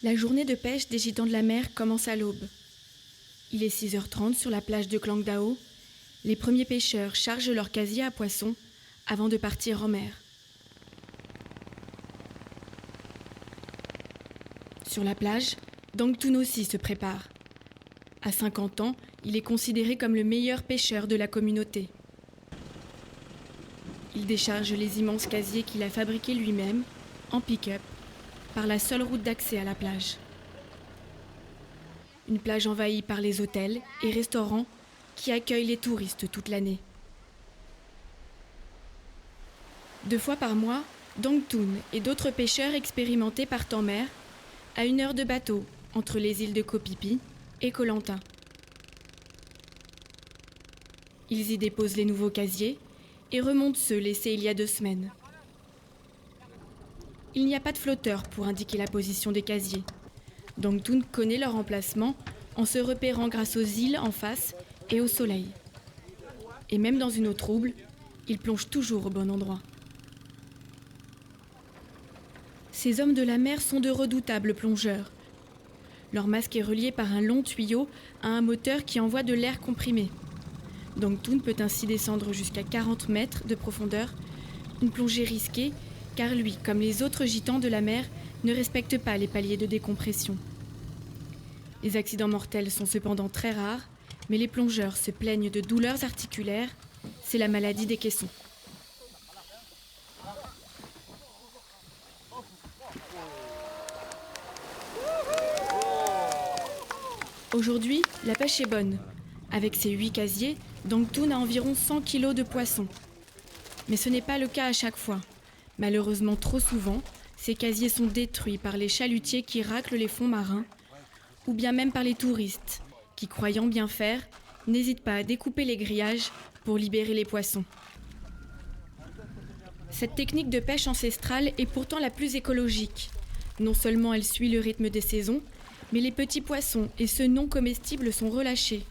La journée de pêche des gitans de la mer commence à l'aube. Il est 6h30 sur la plage de Klangdao. Les premiers pêcheurs chargent leur casier à poissons avant de partir en mer. Sur la plage, Dang Thun aussi se prépare. À 50 ans, il est considéré comme le meilleur pêcheur de la communauté. Il décharge les immenses casiers qu'il a fabriqués lui-même, en pick-up, par la seule route d'accès à la plage. Une plage envahie par les hôtels et restaurants qui accueillent les touristes toute l'année. 2 fois par mois, Dang Thun et d'autres pêcheurs expérimentés partent en mer à 1 heure de bateau entre les îles de Koh Phi Phi et Koh Lanta. Ils y déposent les nouveaux casiers et remontent ceux laissés il y a 2 semaines. Il n'y a pas de flotteur pour indiquer la position des casiers. Dang Thun connaît leur emplacement en se repérant grâce aux îles en face et au soleil. Et même dans une eau trouble, il plonge toujours au bon endroit. Ces hommes de la mer sont de redoutables plongeurs. Leur masque est relié par un long tuyau à un moteur qui envoie de l'air comprimé. Dang Thun peut ainsi descendre jusqu'à 40 mètres de profondeur, une plongée risquée, car lui, comme les autres gitans de la mer, ne respecte pas les paliers de décompression. Les accidents mortels sont cependant très rares, mais les plongeurs se plaignent de douleurs articulaires, c'est la maladie des caissons. Aujourd'hui, la pêche est bonne. Avec ses 8 casiers, Dang Thun a environ 100 kilos de poissons. Mais ce n'est pas le cas à chaque fois. Malheureusement, trop souvent, ces casiers sont détruits par les chalutiers qui raclent les fonds marins, ou bien même par les touristes, qui, croyant bien faire, n'hésitent pas à découper les grillages pour libérer les poissons. Cette technique de pêche ancestrale est pourtant la plus écologique. Non seulement elle suit le rythme des saisons, mais les petits poissons et ceux non comestibles sont relâchés.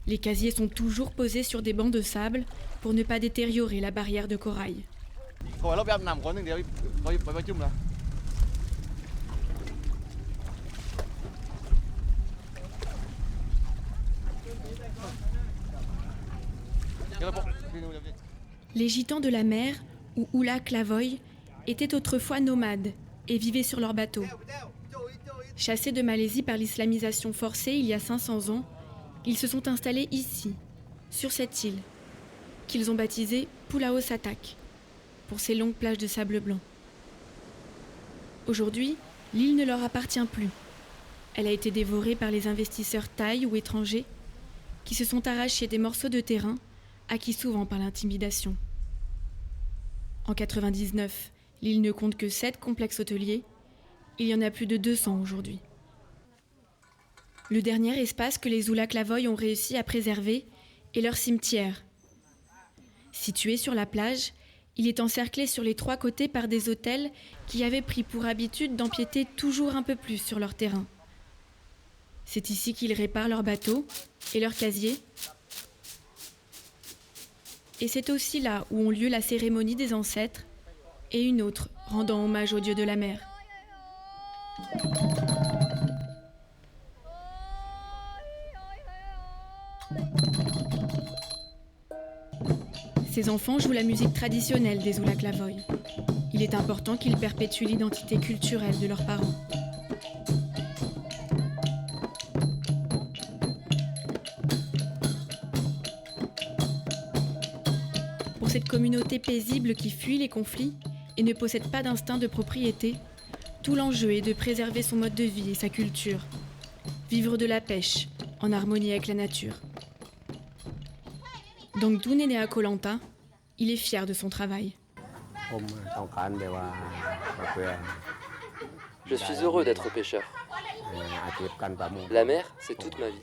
Les casiers sont toujours posés sur des bancs de sable pour ne pas détériorer la barrière de corail. Les gitans de la mer, ou Ula Klavoy, étaient autrefois nomades et vivaient sur leur bateau. Chassés de Malaisie par l'islamisation forcée il y a 500 ans, ils se sont installés ici, sur cette île, qu'ils ont baptisée Pulau Satak, pour ses longues plages de sable blanc. Aujourd'hui, l'île ne leur appartient plus. Elle a été dévorée par les investisseurs thaïs ou étrangers qui se sont arrachés des morceaux de terrain, acquis souvent par l'intimidation. En 1999, l'île ne compte que 7 complexes hôteliers. Il y en a plus de 200 aujourd'hui. Le dernier espace que les Ula Klavoy ont réussi à préserver est leur cimetière. Situé sur la plage, il est encerclé sur les 3 côtés par des hôtels qui avaient pris pour habitude d'empiéter toujours un peu plus sur leur terrain. C'est ici qu'ils réparent leurs bateaux et leurs casiers. Et c'est aussi là où ont lieu la cérémonie des ancêtres et une autre rendant hommage aux dieux de la mer. Ces enfants jouent la musique traditionnelle des Ula Klavoy. Il est important qu'ils perpétuent l'identité culturelle de leurs parents. Pour cette communauté paisible qui fuit les conflits et ne possède pas d'instinct de propriété, tout l'enjeu est de préserver son mode de vie et sa culture. Vivre de la pêche, en harmonie avec la nature. Dang Thun est né à Koh Lanta. Il est fier de son travail. Je suis heureux d'être pêcheur. La mer, c'est toute ma vie.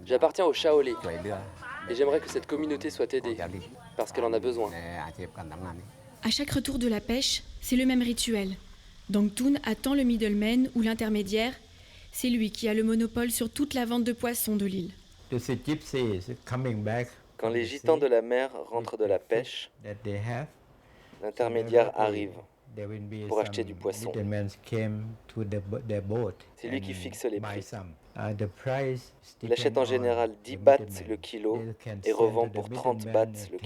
J'appartiens au Shaolé et j'aimerais que cette communauté soit aidée parce qu'elle en a besoin. À chaque retour de la pêche, c'est le même rituel. Dang Thun attend le middleman ou l'intermédiaire. C'est lui qui a le monopole sur toute la vente de poissons de l'île. Quand les gitans de la mer rentrent de la pêche, l'intermédiaire arrive. pour acheter du poisson. C'est lui qui fixe les prix. Il achète en général 10 bahts le kilo et revend pour 30 bahts le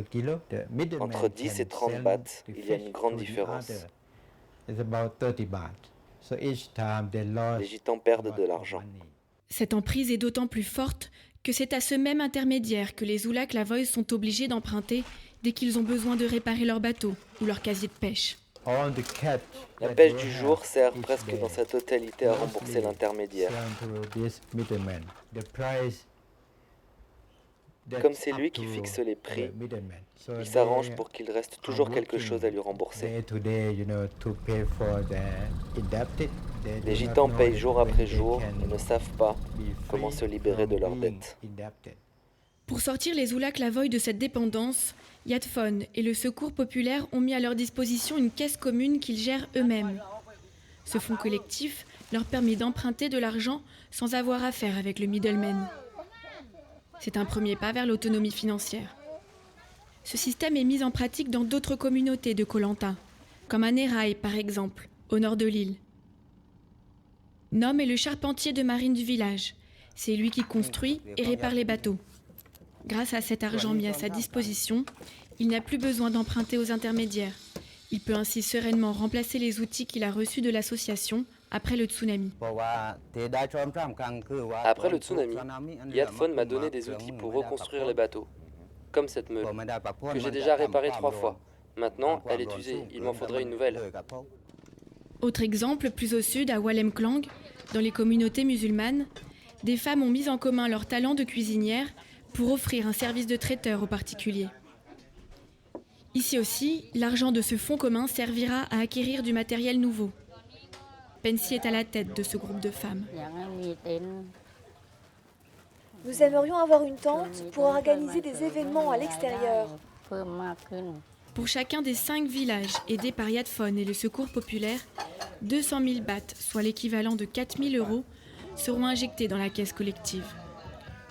kilo. Entre 10 et 30 bahts, il y a une grande différence. Les gitans perdent de l'argent. Cette emprise est d'autant plus forte que c'est à ce même intermédiaire que les Oulak Lavoy sont obligés d'emprunter dès qu'ils ont besoin de réparer leur bateau ou leur casier de pêche. La pêche du jour sert presque dans sa totalité à rembourser l'intermédiaire. Comme c'est lui qui fixe les prix, il s'arrange pour qu'il reste toujours quelque chose à lui rembourser. Les gitans payent jour après jour et ne savent pas comment se libérer de leurs dettes. Pour sortir les Oulak Lavoy de cette dépendance, Yadfon et le Secours populaire ont mis à leur disposition une caisse commune qu'ils gèrent eux-mêmes. Ce fonds collectif leur permet d'emprunter de l'argent sans avoir affaire avec le middleman. C'est un premier pas vers l'autonomie financière. Ce système est mis en pratique dans d'autres communautés de Koh Lanta, comme à Neraï par exemple, au nord de l'île. Nom est le charpentier de marine du village. C'est lui qui construit et répare les bateaux. Grâce à cet argent mis à sa disposition, il n'a plus besoin d'emprunter aux intermédiaires. Il peut ainsi sereinement remplacer les outils qu'il a reçus de l'association après le tsunami. Après le tsunami, Yadfon m'a donné des outils pour reconstruire les bateaux, comme cette meule, que j'ai déjà réparée 3 fois. Maintenant, elle est usée, il m'en faudrait une nouvelle. Autre exemple, plus au sud, à Walem Klang, dans les communautés musulmanes, des femmes ont mis en commun leur talent de cuisinière pour offrir un service de traiteur aux particuliers. Ici aussi, l'argent de ce fonds commun servira à acquérir du matériel nouveau. Pensi est à la tête de ce groupe de femmes. Nous aimerions avoir une tente pour organiser des événements à l'extérieur. Pour chacun des 5 villages aidés par Yadfon et le Secours populaire, 200 000 bahts, soit l'équivalent de 4 000 €, seront injectés dans la caisse collective.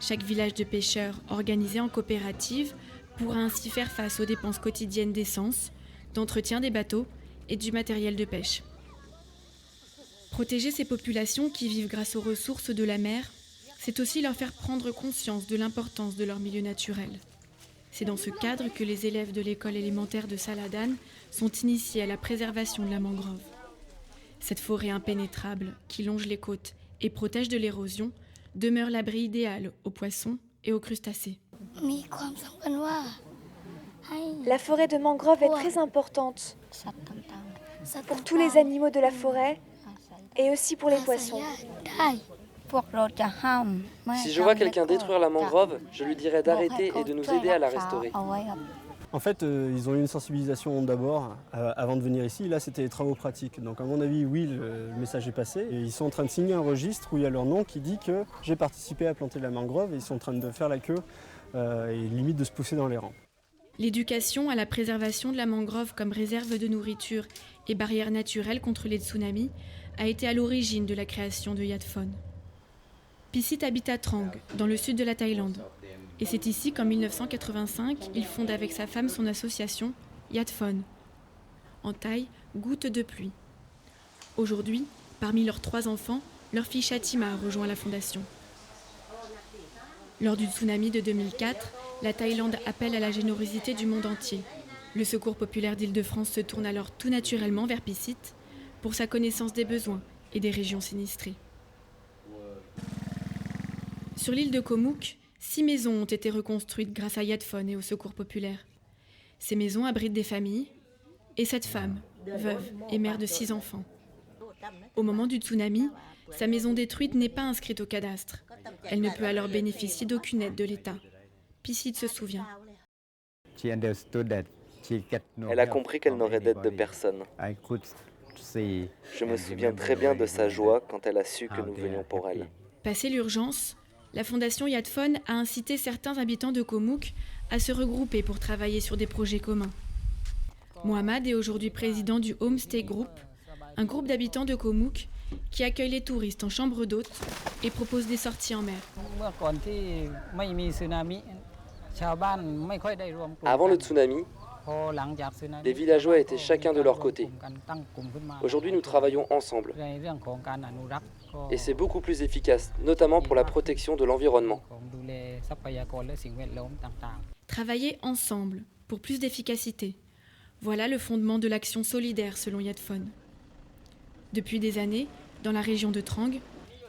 Chaque village de pêcheurs organisé en coopérative pourra ainsi faire face aux dépenses quotidiennes d'essence, d'entretien des bateaux et du matériel de pêche. Protéger ces populations qui vivent grâce aux ressources de la mer, c'est aussi leur faire prendre conscience de l'importance de leur milieu naturel. C'est dans ce cadre que les élèves de l'école élémentaire de Saladan sont initiés à la préservation de la mangrove. Cette forêt impénétrable qui longe les côtes et protège de l'érosion demeure l'abri idéal aux poissons et aux crustacés. La forêt de mangrove est très importante pour tous les animaux de la forêt et aussi pour les poissons. Si je vois quelqu'un détruire la mangrove, je lui dirai d'arrêter et de nous aider à la restaurer. En fait, ils ont eu une sensibilisation d'abord avant de venir ici. Là, c'était les travaux pratiques. Donc, à mon avis, oui, le message est passé. Et ils sont en train de signer un registre où il y a leur nom qui dit que j'ai participé à planter la mangrove. Et ils sont en train de faire la queue et limite de se pousser dans les rangs. L'éducation à la préservation de la mangrove comme réserve de nourriture et barrière naturelle contre les tsunamis a été à l'origine de la création de Yadfon. Pisit habite à Trang, dans le sud de la Thaïlande. Et c'est ici qu'en 1985, il fonde avec sa femme son association Yadfon. En Thaï, goutte de pluie. Aujourd'hui, parmi leurs 3 enfants, leur fille Shatima a rejoint la fondation. Lors du tsunami de 2004, la Thaïlande appelle à la générosité du monde entier. Le Secours populaire d'Île-de-France se tourne alors tout naturellement vers Pisit pour sa connaissance des besoins et des régions sinistrées. Sur l'île de Koh Mook, 6 maisons ont été reconstruites grâce à Yadfon et au Secours populaire. Ces maisons abritent des familles et cette femme, veuve et mère de 6 enfants. Au moment du tsunami, sa maison détruite n'est pas inscrite au cadastre. Elle ne peut alors bénéficier d'aucune aide de l'État. Pisit se souvient. Elle a compris qu'elle n'aurait d'aide de personne. Je me souviens très bien de sa joie quand elle a su que nous venions pour elle. Passé l'urgence, la fondation Yadfon a incité certains habitants de Koh Mook à se regrouper pour travailler sur des projets communs. Mohamed est aujourd'hui président du Homestay Group, un groupe d'habitants de Koh Mook qui accueille les touristes en chambre d'hôte et propose des sorties en mer. Avant le tsunami, Les villageois étaient chacun de leur côté. Aujourd'hui, nous travaillons ensemble. Et c'est beaucoup plus efficace, notamment pour la protection de l'environnement. Travailler ensemble pour plus d'efficacité. Voilà le fondement de l'action solidaire selon Yadfone. Depuis des années, dans la région de Trang,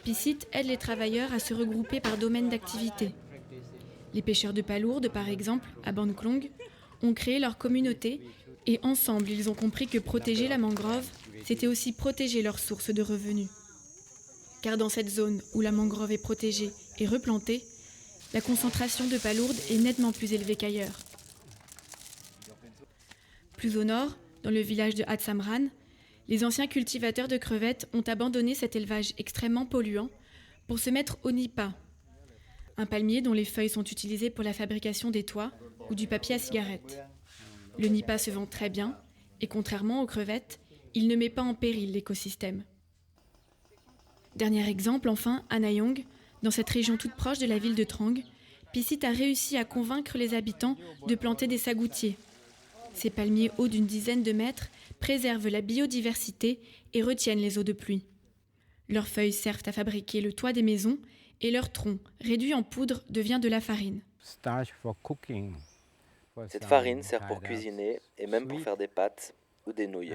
Pissit aide les travailleurs à se regrouper par domaine d'activité. Les pêcheurs de palourdes, par exemple, à Ban Klong, ont créé leur communauté et ensemble, ils ont compris que protéger la mangrove, c'était aussi protéger leur source de revenus. Car dans cette zone où la mangrove est protégée et replantée, la concentration de palourdes est nettement plus élevée qu'ailleurs. Plus au nord, dans le village de Hatsamran, les anciens cultivateurs de crevettes ont abandonné cet élevage extrêmement polluant pour se mettre au nipa, un palmier dont les feuilles sont utilisées pour la fabrication des toits ou du papier à cigarette. Le nipa se vend très bien et contrairement aux crevettes, il ne met pas en péril l'écosystème. Dernier exemple enfin, à Nayong, dans cette région toute proche de la ville de Trang, Pissit a réussi à convaincre les habitants de planter des sagoutiers. Ces palmiers hauts d'une dizaine de mètres préservent la biodiversité et retiennent les eaux de pluie. Leurs feuilles servent à fabriquer le toit des maisons et leur tronc, réduit en poudre, devient de la farine. Cette farine sert pour cuisiner et même pour faire des pâtes ou des nouilles.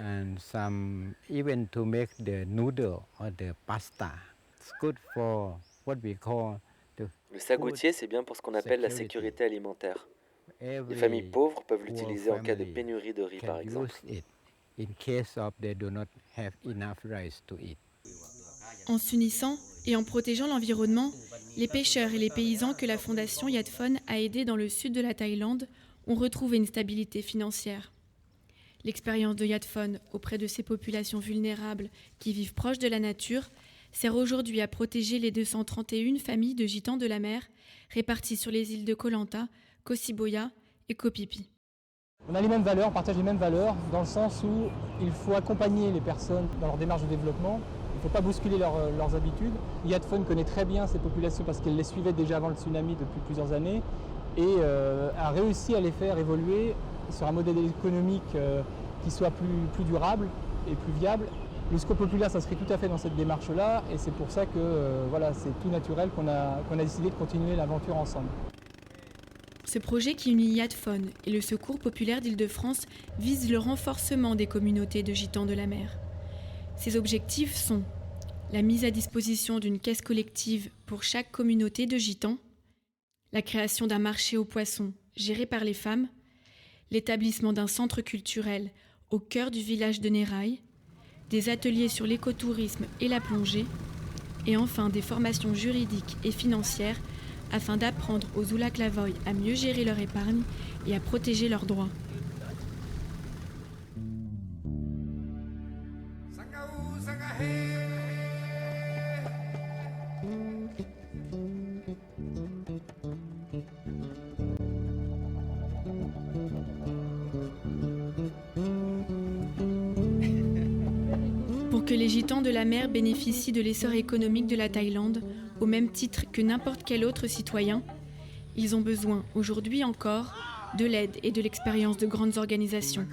Le sagoutier, c'est bien pour ce qu'on appelle la sécurité alimentaire. Les familles pauvres peuvent l'utiliser en cas de pénurie de riz, par exemple. En s'unissant et en protégeant l'environnement, les pêcheurs et les paysans que la fondation Yadfone a aidés dans le sud de la Thaïlande ont retrouvé une stabilité financière. L'expérience de Yadfone auprès de ces populations vulnérables qui vivent proches de la nature sert aujourd'hui à protéger les 231 familles de gitans de la mer réparties sur les îles de Koh Lanta, Koh Siboya et Koh Phi Phi. On a les mêmes valeurs, on partage les mêmes valeurs, dans le sens où il faut accompagner les personnes dans leur démarche de développement, il ne faut pas bousculer leurs habitudes. Yadfone connaît très bien ces populations parce qu'elle les suivait déjà avant le tsunami depuis plusieurs années et a réussi à les faire évoluer sur un modèle économique qui soit plus durable et plus viable. Le Secours populaire s'inscrit tout à fait dans cette démarche-là et c'est pour ça que c'est tout naturel qu'on a décidé de continuer l'aventure ensemble. Ce projet qui unit Yadfone et le Secours populaire d'Île-de-France vise le renforcement des communautés de gitans de la mer. Ses objectifs sont la mise à disposition d'une caisse collective pour chaque communauté de gitans, la création d'un marché aux poissons géré par les femmes, l'établissement d'un centre culturel au cœur du village de Neraï, des ateliers sur l'écotourisme et la plongée, et enfin des formations juridiques et financières afin d'apprendre aux Oulaklavoy à mieux gérer leur épargne et à protéger leurs droits. Pour que les gitans de la mer bénéficient de l'essor économique de la Thaïlande, au même titre que n'importe quel autre citoyen, ils ont besoin, aujourd'hui encore, de l'aide et de l'expérience de grandes organisations.